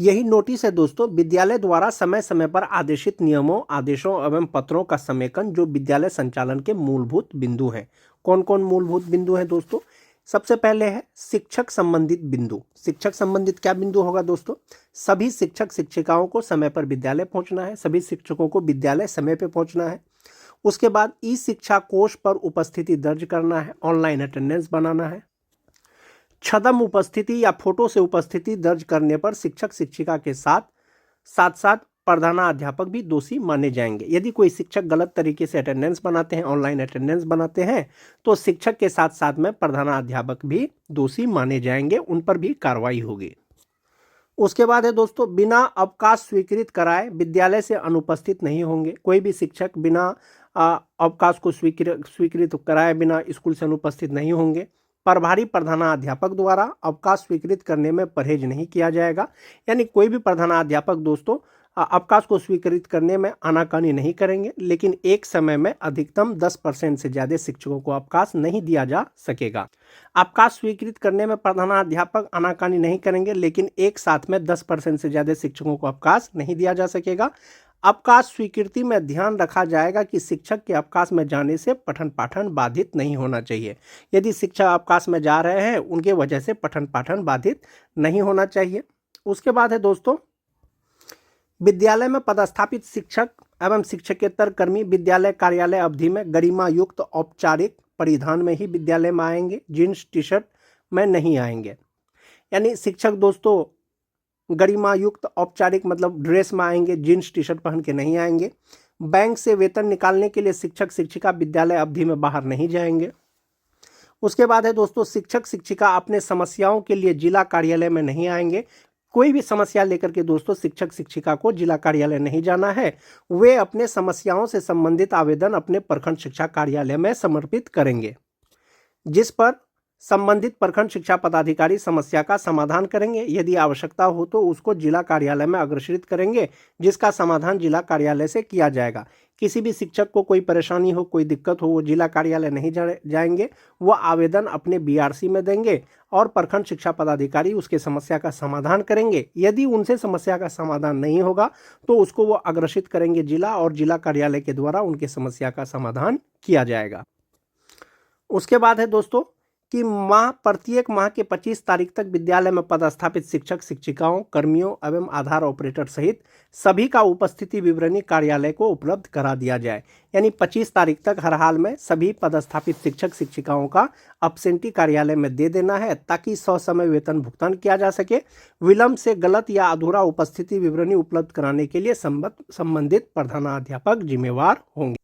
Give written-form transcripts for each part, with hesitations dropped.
यही नोटिस है दोस्तों विद्यालय द्वारा समय समय पर आदेशित नियमों, आदेशों एवं पत्रों का समेकन जो विद्यालय संचालन के मूलभूत बिंदु हैं। कौन कौन मूलभूत बिंदु हैं दोस्तों? सबसे पहले है शिक्षक संबंधित बिंदु। शिक्षक संबंधित क्या बिंदु होगा दोस्तों? सभी शिक्षक शिक्षिकाओं को समय पर विद्यालय पहुंचना है, सभी शिक्षकों को विद्यालय समय पर पहुंचना है। उसके बाद ई शिक्षा कोष पर उपस्थिति दर्ज करना है, ऑनलाइन अटेंडेंस बनाना है। छदम उपस्थिति या फोटो से उपस्थिति दर्ज करने पर शिक्षक शिक्षिका के साथ साथ प्रधानाध्यापक भी दोषी माने जाएंगे। यदि कोई शिक्षक गलत तरीके से अटेंडेंस बनाते हैं, ऑनलाइन अटेंडेंस बनाते हैं, तो शिक्षक के साथ साथ में प्रधानाध्यापक भी दोषी माने जाएंगे, उन पर भी कार्रवाई होगी। उसके बाद है दोस्तों बिना अवकाश स्वीकृत कराए विद्यालय से अनुपस्थित नहीं होंगे। कोई भी शिक्षक बिना अवकाश को स्वीकृत कराए बिना स्कूल से अनुपस्थित नहीं होंगे। प्रभारी प्रधानाध्यापक द्वारा अवकाश स्वीकृत करने में परहेज नहीं किया जाएगा, यानी कोई भी प्रधानाध्यापक दोस्तों अवकाश को स्वीकृत करने में आनाकानी नहीं करेंगे, लेकिन एक समय में अधिकतम 10% से ज़्यादा शिक्षकों को अवकाश नहीं दिया जा सकेगा। अवकाश स्वीकृत करने में प्रधानाध्यापक आनाकानी नहीं करेंगे, लेकिन एक साथ में 10% से ज़्यादा शिक्षकों को अवकाश नहीं दिया जा सकेगा। अवकाश स्वीकृति में ध्यान रखा जाएगा कि शिक्षक के अवकाश में जाने से पठन पाठन बाधित नहीं होना चाहिए। यदि शिक्षक अवकाश में जा रहे हैं, उनके वजह से पठन पाठन बाधित नहीं होना चाहिए। उसके बाद है दोस्तों विद्यालय में पदस्थापित शिक्षक एवं शिक्षकेतर कर्मी विद्यालय कार्यालय अवधि में गरिमा युक्त औपचारिक परिधान में ही विद्यालय में आएंगे, जीन्स टी शर्ट में नहीं आएंगे। यानी शिक्षक दोस्तों गरिमा युक्त औपचारिक मतलब ड्रेस में आएंगे, जीन्स टी शर्ट पहन के नहीं आएंगे। बैंक से वेतन निकालने के लिए शिक्षक शिक्षिका विद्यालय अवधि में बाहर नहीं जाएंगे। उसके बाद है दोस्तों शिक्षक शिक्षिका अपने समस्याओं के लिए जिला कार्यालय में नहीं आएंगे। कोई भी समस्या लेकर के दोस्तों शिक्षक शिक्षिका को जिला कार्यालय नहीं जाना है, वे अपने समस्याओं से संबंधित आवेदन अपने प्रखंड शिक्षा कार्यालय में समर्पित करेंगे, जिस पर संबंधित प्रखंड शिक्षा पदाधिकारी समस्या का समाधान करेंगे। यदि आवश्यकता हो तो उसको जिला कार्यालय में अग्रेषित करेंगे, जिसका समाधान जिला कार्यालय से किया जाएगा। किसी भी शिक्षक को कोई परेशानी हो, कोई दिक्कत हो, वो जिला कार्यालय नहीं जाएंगे, वो आवेदन अपने बीआरसी में देंगे और प्रखंड शिक्षा पदाधिकारी उसके समस्या का समाधान करेंगे। यदि उनसे समस्या का समाधान नहीं होगा तो उसको वो अग्रेषित करेंगे जिला, और जिला कार्यालय के द्वारा उनके समस्या का समाधान किया जाएगा। उसके बाद है दोस्तों कि प्रत्येक माह के 25 तारीख तक विद्यालय में पदस्थापित शिक्षक शिक्षिकाओं कर्मियों एवं आधार ऑपरेटर सहित सभी का उपस्थिति विवरणी कार्यालय को उपलब्ध करा दिया जाए। यानी 25 तारीख तक हर हाल में सभी पदस्थापित शिक्षक शिक्षिकाओं का अब्सेंटी कार्यालय में दे देना है, ताकि ससमय वेतन भुगतान किया जा सके। विलंब से गलत या अधूरा उपस्थिति विवरणी उपलब्ध कराने के लिए संबंधित प्रधानाध्यापक जिम्मेवार होंगे।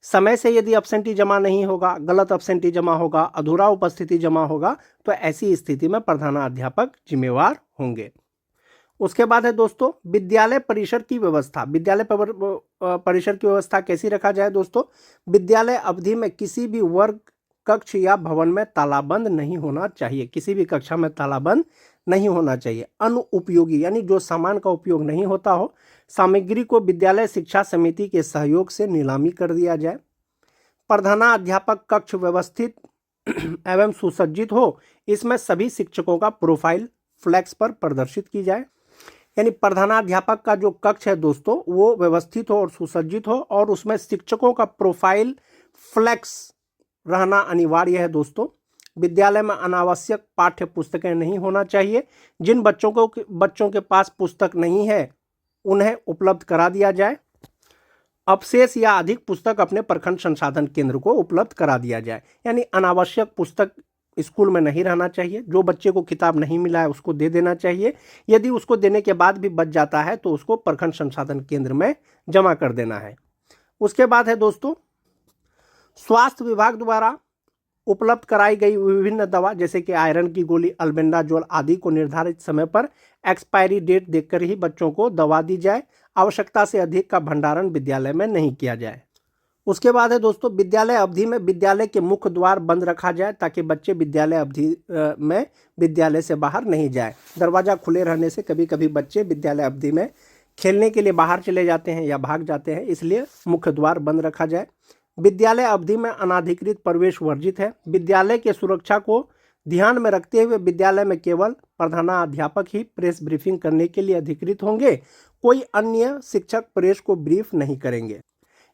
समय से यदि अब्सेंटी जमा नहीं होगा, गलत अब्सेंटी जमा होगा, अधूरा उपस्थिति जमा होगा, तो ऐसी स्थिति में प्रधानाध्यापक जिम्मेवार होंगे। उसके बाद है दोस्तों विद्यालय परिसर की व्यवस्था। विद्यालय परिसर की व्यवस्था कैसी रखा जाए दोस्तों? विद्यालय अवधि में किसी भी वर्ग कक्ष या भवन में तालाबंद नहीं होना चाहिए। किसी भी कक्षा में तालाबंद नहीं होना चाहिए। अनुपयोगी यानी जो सामान का उपयोग नहीं होता हो, सामग्री को विद्यालय शिक्षा समिति के सहयोग से नीलामी कर दिया जाए। प्रधानाध्यापक कक्ष व्यवस्थित एवं सुसज्जित हो, इसमें सभी शिक्षकों का प्रोफाइल फ्लैक्स पर प्रदर्शित की जाए। यानी प्रधानाध्यापक का जो कक्ष है दोस्तों वो व्यवस्थित हो और सुसज्जित हो, और उसमें शिक्षकों का प्रोफाइल फ्लैक्स रहना अनिवार्य है दोस्तों। विद्यालय में अनावश्यक पाठ्य पुस्तकें नहीं होना चाहिए। जिन बच्चों के पास पुस्तक नहीं है उन्हें उपलब्ध करा दिया जाए। अवशेष या अधिक पुस्तक अपने प्रखंड संसाधन केंद्र को उपलब्ध करा दिया जाए। यानी अनावश्यक पुस्तक स्कूल में नहीं रहना चाहिए। जो बच्चे को किताब नहीं मिला है उसको दे देना चाहिए। यदि उसको देने के बाद भी बच जाता है तो उसको प्रखंड संसाधन केंद्र में जमा कर देना है। उसके बाद है दोस्तों स्वास्थ्य विभाग द्वारा उपलब्ध कराई गई विभिन्न दवा जैसे कि आयरन की गोली, अल्बेंडाजोल आदि को निर्धारित समय पर एक्सपायरी डेट देखकर ही बच्चों को दवा दी जाए। आवश्यकता से अधिक का भंडारण विद्यालय में नहीं किया जाए। उसके बाद है दोस्तों विद्यालय अवधि में विद्यालय के मुख्य द्वार बंद रखा जाए, ताकि बच्चे विद्यालय अवधि में विद्यालय से बाहर नहीं जाए। दरवाज़ा खुले रहने से कभी कभी बच्चे विद्यालय अवधि में खेलने के लिए बाहर चले जाते हैं या भाग जाते हैं, इसलिए मुख्य द्वार बंद रखा जाए। विद्यालय अवधि में अनाधिकृत प्रवेश वर्जित है। विद्यालय के सुरक्षा को ध्यान में रखते हुए विद्यालय में केवल प्रधानाध्यापक ही प्रेस ब्रीफिंग करने के लिए अधिकृत होंगे, कोई अन्य शिक्षक प्रेस को ब्रीफ नहीं करेंगे।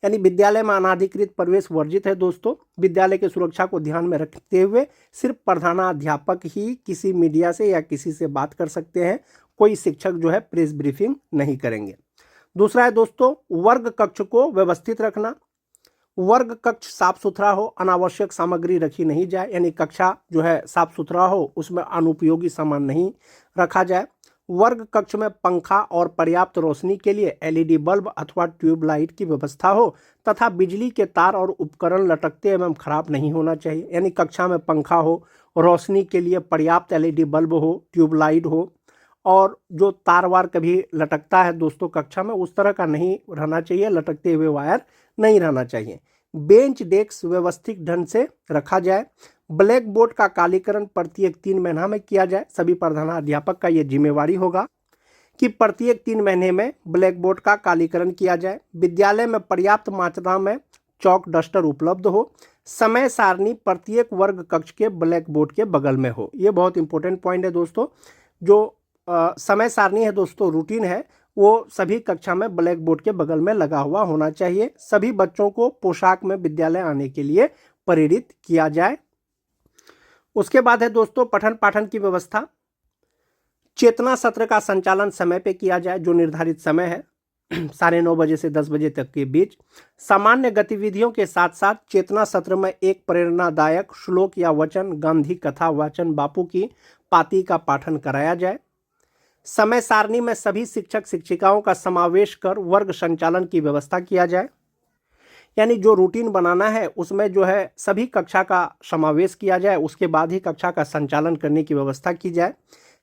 यानी विद्यालय में अनाधिकृत प्रवेश वर्जित है दोस्तों। विद्यालय की सुरक्षा को ध्यान में रखते हुए सिर्फ प्रधानाध्यापक ही किसी मीडिया से या किसी से बात कर सकते हैं, कोई शिक्षक जो है प्रेस ब्रीफिंग नहीं करेंगे। दूसरा है दोस्तों वर्ग कक्ष को व्यवस्थित रखना। वर्ग कक्ष साफ सुथरा हो, अनावश्यक सामग्री रखी नहीं जाए, यानी कक्षा जो है साफ सुथरा हो, उसमें अनुपयोगी सामान नहीं रखा जाए। वर्ग कक्ष में पंखा और पर्याप्त रोशनी के लिए एलईडी बल्ब अथवा ट्यूबलाइट की व्यवस्था हो तथा बिजली के तार और उपकरण लटकते एवं खराब नहीं होना चाहिए। यानी कक्षा में पंखा हो, रोशनी के लिए पर्याप्त एलईडी बल्ब हो, ट्यूबलाइट हो, और जो तार वार कभी लटकता है दोस्तों कक्षा में, उस तरह का नहीं रहना चाहिए, लटकते हुए वायर नहीं रहना चाहिए। बेंच डेस्क व्यवस्थित ढंग से रखा जाए। ब्लैक बोर्ड का कालीकरण प्रत्येक 3 महीना में किया जाए। सभी प्रधानाध्यापक का यह जिम्मेवारी होगा कि प्रत्येक 3 महीने में ब्लैक बोर्ड का कालीकरण किया जाए। विद्यालय में पर्याप्त मात्रा में चौक डस्टर उपलब्ध हो। समय सारणी प्रत्येक वर्ग कक्ष के ब्लैक बोर्ड के बगल में हो। ये बहुत इंपॉर्टेंट पॉइंट है दोस्तों। जो समय सारणी है दोस्तों, रूटीन है, वो सभी कक्षा में ब्लैक बोर्ड के बगल में लगा हुआ होना चाहिए। सभी बच्चों को पोशाक में विद्यालय आने के लिए प्रेरित किया जाए। उसके बाद है दोस्तों पठन पाठन की व्यवस्था। चेतना सत्र का संचालन समय पे किया जाए, जो निर्धारित समय है 9:30 बजे से 10 बजे तक के बीच। सामान्य गतिविधियों के साथ साथ चेतना सत्र में एक प्रेरणादायक श्लोक या वचन, गांधी कथा वाचन, बापू की पाती का पाठन कराया जाए। समय सारणी में सभी शिक्षक शिक्षिकाओं का समावेश कर वर्ग संचालन की व्यवस्था किया जाए। यानी जो रूटीन बनाना है उसमें जो है सभी कक्षा का समावेश किया जाए, उसके बाद ही कक्षा का संचालन करने की व्यवस्था की जाए।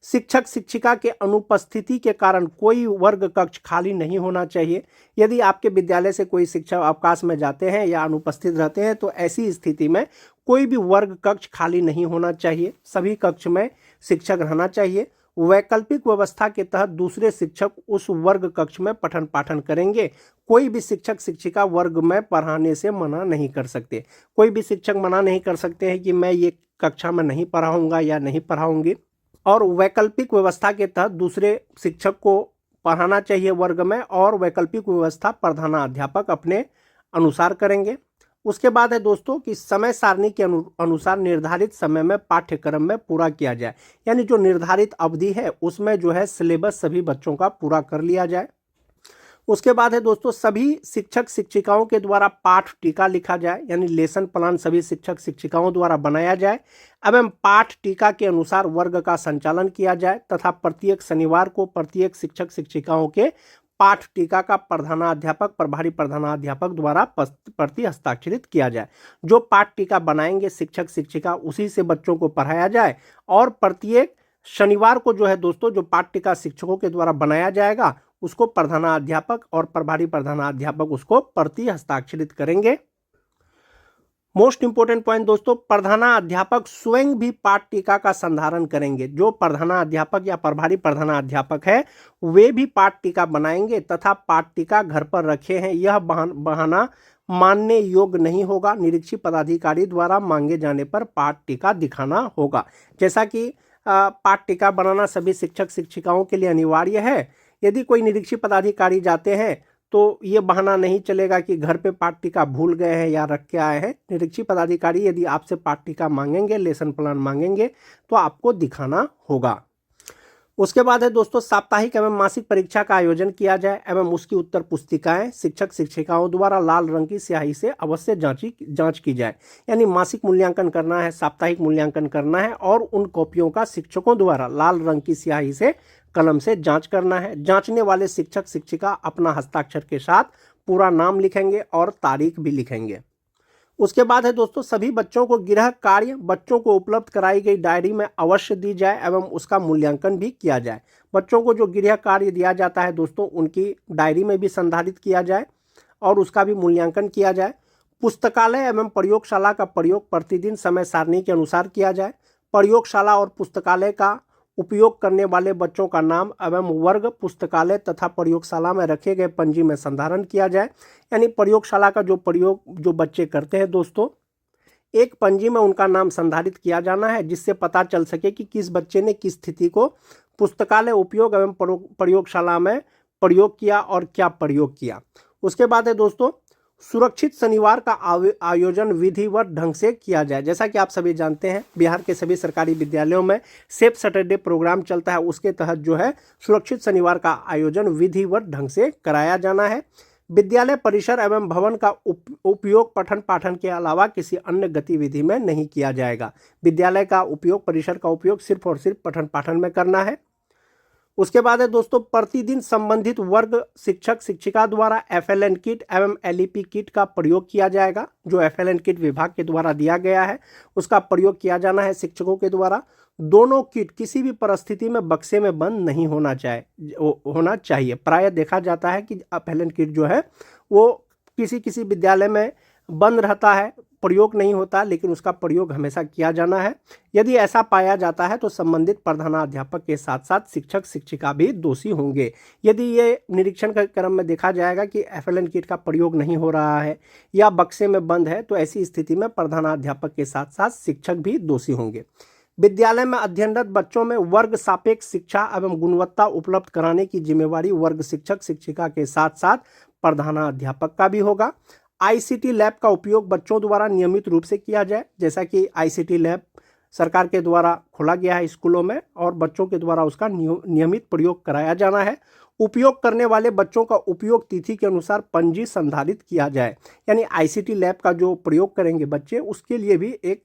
शिक्षक शिक्षिका के अनुपस्थिति के कारण कोई वर्ग कक्ष खाली नहीं होना चाहिए। यदि आपके विद्यालय से कोई शिक्षक अवकाश में जाते हैं या अनुपस्थित रहते हैं तो ऐसी स्थिति में कोई भी वर्ग कक्ष खाली नहीं होना चाहिए, सभी कक्ष में शिक्षक रहना चाहिए। वैकल्पिक व्यवस्था के तहत दूसरे शिक्षक उस वर्ग कक्ष में पठन पाठन करेंगे। कोई भी शिक्षक शिक्षिका वर्ग में पढ़ाने से मना नहीं कर सकते। कोई भी शिक्षक मना नहीं कर सकते हैं कि मैं ये कक्षा में नहीं पढ़ाऊंगा या नहीं पढ़ाऊंगी। और वैकल्पिक व्यवस्था के तहत दूसरे शिक्षक को पढ़ाना चाहिए वर्ग में, और वैकल्पिक व्यवस्था प्रधानाध्यापक अपने अनुसार करेंगे। उसके बाद है दोस्तों कि समय सारणी के अनुसार निर्धारित समय में पाठ्यक्रम में पूरा किया जाए। यानी जो निर्धारित अवधि है उसमें जो है सिलेबस सभी बच्चों का पूरा कर लिया जाए। उसके बाद है दोस्तों सभी शिक्षक शिक्षिकाओं के द्वारा पाठ टीका लिखा जाए। यानी लेसन प्लान सभी शिक्षक शिक्षिकाओं द्वारा बनाया जाए एवं पाठ टीका के अनुसार वर्ग का संचालन किया जाए तथा प्रत्येक शनिवार को प्रत्येक शिक्षक शिक्षिकाओं के पाठ टीका का प्रधानाध्यापक प्रभारी प्रधानाध्यापक द्वारा प्रति हस्ताक्षरित किया जाए। जो पाठ टीका बनाएंगे शिक्षक शिक्षिका उसी से बच्चों को पढ़ाया जाए, और प्रत्येक शनिवार को जो है दोस्तों जो पाठ टीका शिक्षकों के द्वारा बनाया जाएगा उसको प्रधानाध्यापक और प्रभारी प्रधानाध्यापक उसको प्रति हस्ताक्षरित करेंगे। मोस्ट इंपोर्टेंट पॉइंट दोस्तों, प्रधानाध्यापक स्वयं भी पाठ टीका का संधारण करेंगे। जो प्रधानाध्यापक या प्रभारी प्रधानाध्यापक है वे भी पाठ टीका बनाएंगे तथा पाठ टीका घर पर रखे हैं यह बहाना मानने योग्य नहीं होगा। निरीक्षी पदाधिकारी द्वारा मांगे जाने पर पाठ टीका दिखाना होगा। जैसा कि पाठ टीका बनाना सभी शिक्षक शिक्षिकाओं के लिए अनिवार्य है। यदि कोई निरीक्षी पदाधिकारी जाते हैं तो ये बहाना नहीं चलेगा कि घर पे पाठ टीका भूल गए हैं या रख के आए हैं। निरीक्षी पदाधिकारी यदि आपसे पाठ टीका मांगेंगे, लेसन प्लान मांगेंगे तो आपको दिखाना होगा। उसके बाद है दोस्तों साप्ताहिक एवं मासिक परीक्षा का आयोजन किया जाए एवं उसकी उत्तर पुस्तिकाएं शिक्षक शिक्षिकाओं द्वारा लाल रंग की स्याही से अवश्य जांच की जाए। यानी मासिक मूल्यांकन करना है, साप्ताहिक मूल्यांकन करना है, और उन कॉपियों का शिक्षकों द्वारा लाल रंग की स्याही से कलम से जांच करना है। जांचने वाले शिक्षक शिक्षिका अपना हस्ताक्षर के साथ पूरा नाम लिखेंगे और तारीख भी लिखेंगे। उसके बाद है दोस्तों सभी बच्चों को गृह कार्य बच्चों को उपलब्ध कराई गई डायरी में अवश्य दी जाए एवं उसका मूल्यांकन भी किया जाए। बच्चों को जो गृह कार्य दिया जाता है दोस्तों उनकी डायरी में भी संधारित किया जाए और उसका भी मूल्यांकन किया जाए। पुस्तकालय एवं प्रयोगशाला का प्रयोग प्रतिदिन समय सारणी के अनुसार किया जाए। प्रयोगशाला और पुस्तकालय का उपयोग करने वाले बच्चों का नाम एवं वर्ग पुस्तकालय तथा प्रयोगशाला में रखे गए पंजी में संधारण किया जाए। यानी प्रयोगशाला का जो प्रयोग जो बच्चे करते हैं दोस्तों एक पंजी में उनका नाम संधारित किया जाना है, जिससे पता चल सके कि किस बच्चे ने किस स्थिति को पुस्तकालय उपयोग एवं प्रयोगशाला में प्रयोग किया और क्या प्रयोग किया। उसके बाद है दोस्तों, सुरक्षित शनिवार का आयोजन विधिवत ढंग से किया जाए। जैसा कि आप सभी जानते हैं, बिहार के सभी सरकारी विद्यालयों में सेफ सैटरडे प्रोग्राम चलता है। उसके तहत जो है सुरक्षित शनिवार का आयोजन विधिवत ढंग से कराया जाना है। विद्यालय परिसर एवं भवन का उपयोग पठन पाठन के अलावा किसी अन्य गतिविधि में नहीं किया जाएगा। विद्यालय का उपयोग, परिसर का उपयोग सिर्फ और सिर्फ पठन पाठन में करना है। उसके बाद है दोस्तों, प्रतिदिन संबंधित वर्ग शिक्षक शिक्षिका द्वारा FLN किट एवं LEP किट का प्रयोग किया जाएगा। जो FLN किट विभाग के द्वारा दिया गया है उसका प्रयोग किया जाना है शिक्षकों के द्वारा। दोनों किट किसी भी परिस्थिति में बक्से में बंद नहीं होना चाहिए। प्रायः देखा जाता है कि FLN किट जो है वो किसी विद्यालय में बंद रहता है, प्रयोग नहीं होता, लेकिन उसका प्रयोग हमेशा किया जाना है। यदि ऐसा पाया जाता है तो संबंधित प्रधानाध्यापक के साथ साथ शिक्षक शिक्षिका भी दोषी होंगे। यदि ये निरीक्षण के क्रम में देखा जाएगा कि FLN किट का प्रयोग नहीं हो रहा है या बक्से में बंद है, तो ऐसी स्थिति में प्रधानाध्यापक के साथ साथ शिक्षक भी दोषी होंगे। विद्यालय में अध्ययनरत बच्चों में वर्ग सापेक्ष शिक्षा एवं गुणवत्ता उपलब्ध कराने की जिम्मेवारी वर्ग शिक्षक शिक्षिका के साथ साथ प्रधानाध्यापक का भी होगा। ICT लैब का उपयोग बच्चों द्वारा नियमित रूप से किया जाए। जैसा कि ICT लैब सरकार के द्वारा खोला गया है स्कूलों में और बच्चों के द्वारा उसका नियमित प्रयोग कराया जाना है। उपयोग करने वाले बच्चों का उपयोग तिथि के अनुसार पंजी संधारित किया जाए। यानी ICT लैब का जो प्रयोग करेंगे बच्चे, उसके लिए भी एक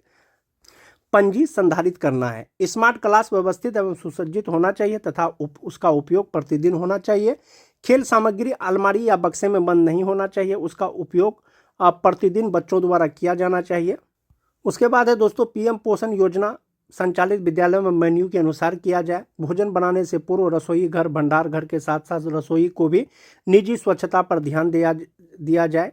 पंजी संधारित करना है। स्मार्ट क्लास व्यवस्थित एवं सुसज्जित होना चाहिए तथा उसका उपयोग प्रतिदिन होना चाहिए। खेल सामग्री अलमारी या बक्से में बंद नहीं होना चाहिए, उसका उपयोग प्रतिदिन बच्चों द्वारा किया जाना चाहिए। उसके बाद है दोस्तों, PM पोषण योजना संचालित विद्यालयों में मेन्यू के अनुसार किया जाए। भोजन बनाने से पूर्व रसोई घर, भंडार घर के साथ साथ रसोई को भी निजी स्वच्छता पर ध्यान दिया जाए।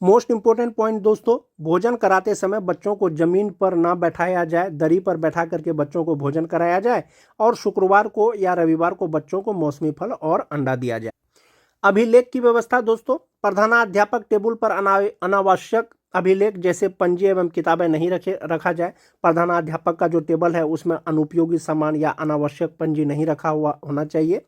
मोस्ट इंपोर्टेंट पॉइंट दोस्तों, भोजन कराते समय बच्चों को जमीन पर ना बैठाया जाए, दरी पर बैठा करके बच्चों को भोजन कराया जाए और शुक्रवार को या रविवार को बच्चों को मौसमी फल और अंडा दिया जाए। अभिलेख की व्यवस्था दोस्तों, प्रधानाध्यापक टेबल पर अनावश्यक अभिलेख जैसे पंजी एवं किताबें नहीं रखा जाए। प्रधानाध्यापक का जो टेबल है उसमें अनुपयोगी सामान या अनावश्यक पंजी नहीं रखा हुआ होना चाहिए।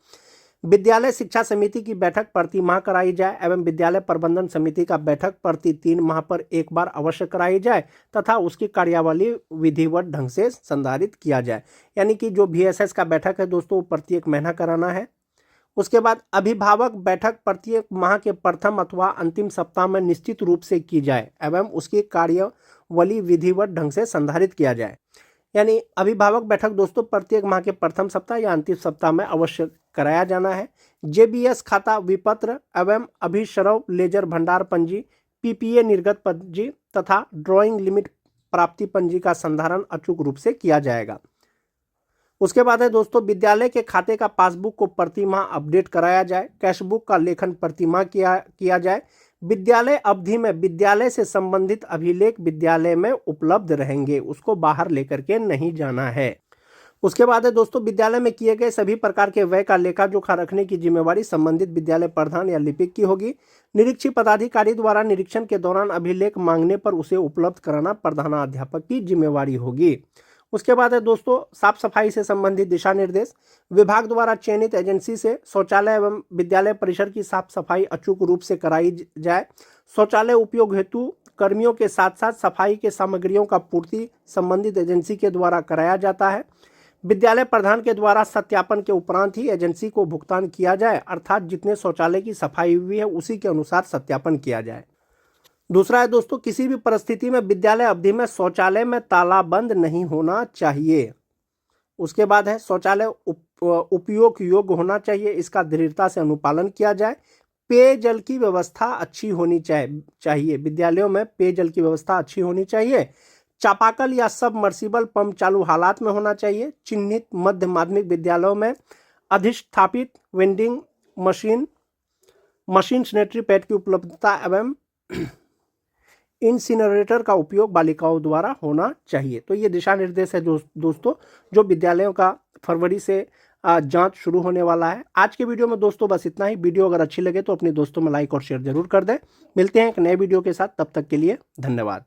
विद्यालय शिक्षा समिति की बैठक प्रति माह कराई जाए एवं विद्यालय प्रबंधन समिति का बैठक प्रति 3 माह पर एक बार अवश्य कराई जाए तथा उसकी कार्यावली विधिवत ढंग से संधारित किया जाए। यानी कि जो VSS का बैठक है दोस्तों, वो प्रत्येक महीना कराना है। उसके बाद अभिभावक बैठक प्रत्येक माह के प्रथम अथवा अंतिम सप्ताह में निश्चित रूप से की जाए एवं उसकी कार्यवली विधिवत ढंग से संधारित किया जाए। यानी अभिभावक बैठक दोस्तों प्रत्येक माह के प्रथम सप्ताह या अंतिम सप्ताह में अवश्य कराया जाना है। JBS खाता विपत्र एवं अभिश्रव लेजर भंडार पंजी, PPA निर्गत पंजी तथा ड्राइंग लिमिट प्राप्ति पंजी का संधारण अचूक रूप से किया जाएगा। उसके बाद है दोस्तों, विद्यालय के खाते का पासबुक को प्रति माह अपडेट कराया जाए। कैशबुक का लेखन प्रति माह किया जाए। विद्यालय अवधि में विद्यालय से संबंधित अभिलेख विद्यालय में उपलब्ध रहेंगे, उसको बाहर लेकर के नहीं जाना है। उसके बाद है दोस्तों, विद्यालय में किए गए सभी प्रकार के व्यय का लेखा जोखा रखने की जिम्मेवारी संबंधित विद्यालय प्रधान या लिपिक की होगी। निरीक्षी पदाधिकारी द्वारा निरीक्षण के दौरान अभिलेख मांगने पर उसे उपलब्ध कराना प्रधानाध्यापक की जिम्मेवारी होगी। उसके बाद है दोस्तों, साफ सफाई से संबंधित दिशा निर्देश। विभाग द्वारा चयनित एजेंसी से शौचालय एवं विद्यालय परिसर की साफ सफाई अचूक रूप से कराई जाए। शौचालय उपयोग हेतु कर्मियों के साथ साथ सफाई के सामग्रियों का पूर्ति संबंधित एजेंसी के द्वारा कराया जाता है। विद्यालय प्रधान के द्वारा सत्यापन के उपरांत ही एजेंसी को भुगतान किया जाए, अर्थात जितने शौचालय की सफाई हुई है उसी के अनुसार सत्यापन किया जाए। दूसरा है दोस्तों, किसी भी परिस्थिति में विद्यालय अवधि में शौचालय में ताला बंद नहीं होना चाहिए। उसके बाद है, शौचालय उपयोग योग्य होना चाहिए, इसका दृढ़ता से अनुपालन किया जाए। पेयजल की व्यवस्था अच्छी होनी चाहिए, विद्यालयों में पेयजल की व्यवस्था अच्छी होनी चाहिए। चापाकल या सबमर्सिबल पंप चालू हालात में होना चाहिए। चिन्हित मध्य माध्यमिक विद्यालयों में अधिष्ठापित वेंडिंग मशीन सैनिटरी पैड की उपलब्धता एवं इंसिनरेटर का उपयोग बालिकाओं द्वारा होना चाहिए। तो ये दिशा निर्देश है दोस्तों, जो विद्यालयों का फरवरी से जांच शुरू होने वाला है। आज के वीडियो में दोस्तों बस इतना ही। वीडियो अगर अच्छी लगे तो अपने दोस्तों में लाइक और शेयर जरूर कर दें। मिलते हैं एक नए वीडियो के साथ, तब तक के लिए धन्यवाद।